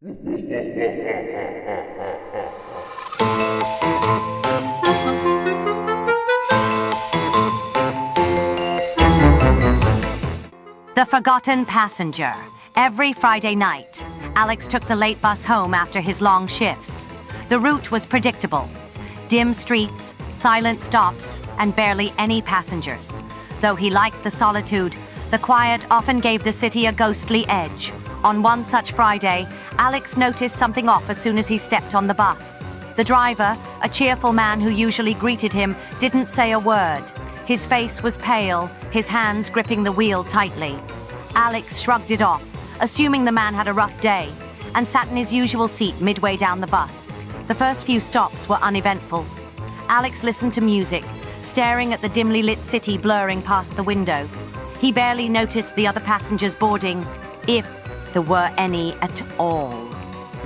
The Forgotten Passenger. Every Friday night, Alex took the late bus home after his long shifts. The route was predictable. Dim streets, silent stops, and barely any passengers. Though he liked the solitude, the quiet often gave the city a ghostly edge. On one such Friday, Alex noticed something off as soon as he stepped on the bus. The driver, a cheerful man who usually greeted him, didn't say a word. His face was pale, his hands gripping the wheel tightly. Alex shrugged it off, assuming the man had a rough day, and sat in his usual seat midway down the bus. The first few stops were uneventful. Alex listened to music, staring at the dimly lit city blurring past the window. He barely noticed the other passengers boarding, if there were any at all.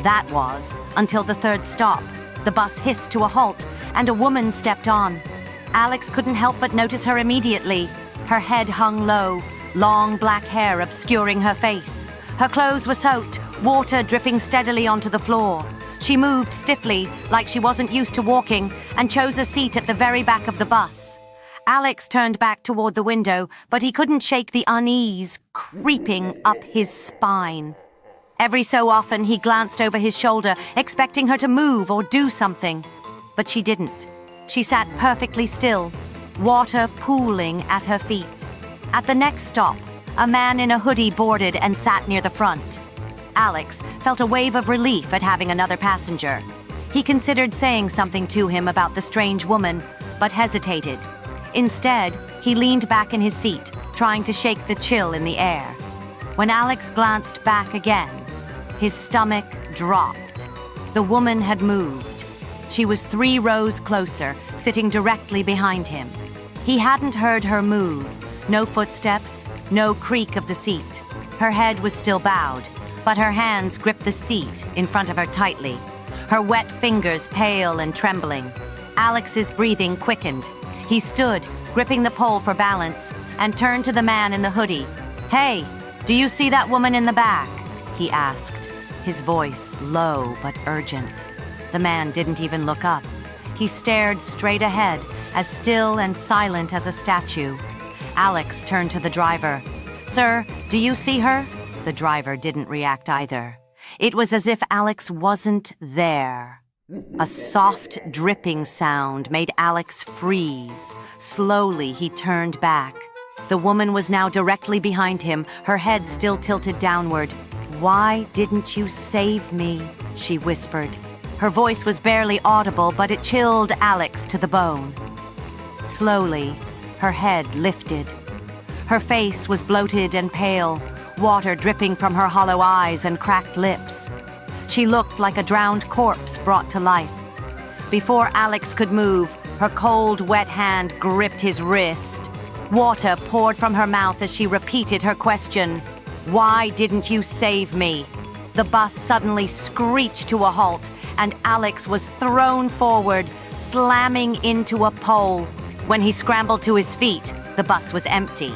That was until the third stop. The bus hissed to a halt, and a woman stepped on. Alex couldn't help but notice her immediately. Her head hung low, long black hair obscuring her face. Her clothes were soaked, water dripping steadily onto the floor. She moved stiffly, like she wasn't used to walking, and chose a seat at the very back of the bus. Alex turned back toward the window, but he couldn't shake the unease creeping up his spine. Every so often, he glanced over his shoulder, expecting her to move or do something. But she didn't. She sat perfectly still, water pooling at her feet. At the next stop, a man in a hoodie boarded and sat near the front. Alex felt a wave of relief at having another passenger. He considered saying something to him about the strange woman, but hesitated. Instead, he leaned back in his seat, trying to shake the chill in the air. When Alex glanced back again, his stomach dropped. The woman had moved. She was 3 rows closer, sitting directly behind him. He hadn't heard her move. No footsteps, no creak of the seat. Her head was still bowed, but her hands gripped the seat in front of her tightly, her wet fingers pale and trembling. Alex's breathing quickened. He stood, gripping the pole for balance, and turned to the man in the hoodie. "Hey, do you see that woman in the back?" he asked, his voice low but urgent. The man didn't even look up. He stared straight ahead, as still and silent as a statue. Alex turned to the driver. "Sir, do you see her?" The driver didn't react either. It was as if Alex wasn't there. A soft, dripping sound made Alex freeze. Slowly, he turned back. The woman was now directly behind him, her head still tilted downward. "Why didn't you save me?" she whispered. Her voice was barely audible, but it chilled Alex to the bone. Slowly, her head lifted. Her face was bloated and pale, water dripping from her hollow eyes and cracked lips. She looked like a drowned corpse brought to life. Before Alex could move, her cold, wet hand gripped his wrist. Water poured from her mouth as she repeated her question. "Why didn't you save me?" The bus suddenly screeched to a halt, and Alex was thrown forward, slamming into a pole. When he scrambled to his feet, the bus was empty.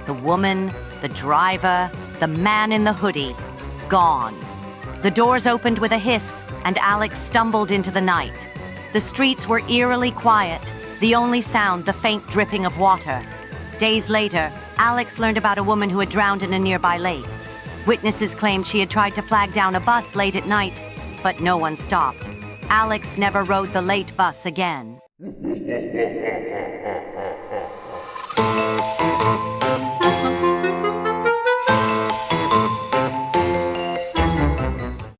The woman, the driver, the man in the hoodie, gone. The doors opened with a hiss, and Alex stumbled into the night. The streets were eerily quiet, the only sound the faint dripping of water. Days later, Alex learned about a woman who had drowned in a nearby lake. Witnesses claimed she had tried to flag down a bus late at night, but no one stopped. Alex never rode the late bus again.